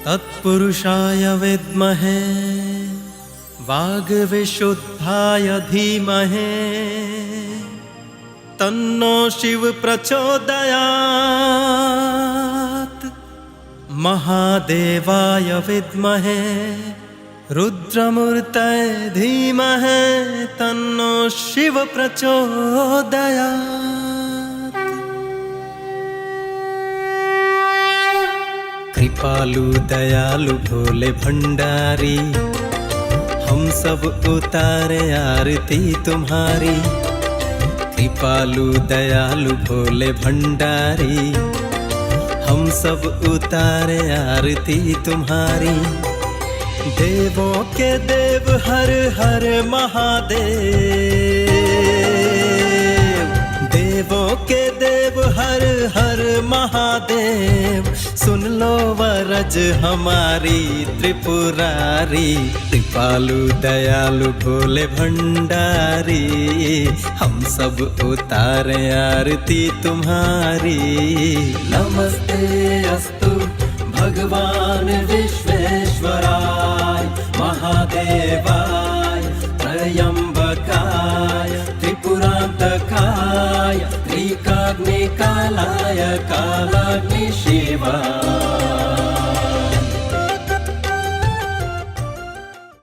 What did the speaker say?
तत्पुरुषाय विद्महे वाग्विशुद्धाय धीमहि तन्नो शिव प्रचोदयात्। महादेवाय विद्महे रुद्रमूर्तये धीमहि तन्नो शिव प्रचोदयात्। कृपालु दयालु भोले भंडारी हम सब उतारे आरती तुम्हारी। कृपालु दयालु भोले भंडारी हम सब उतारे आरती तुम्हारी। देवों के देव हर हर महादेव, देवों के देव हर हर महादेव। सुन लो वरज हमारी त्रिपुरारी। कृपालु दयालु भोले भंडारी हम सब उतारे आरती तुम्हारी। नमस्ते अस्तु भगवान विश्वेश्वराय महादेवाय त्रयंबकाय त्रिपुरांतकाय त्रिकाग्निकालाय कालाग्नि शिवाय।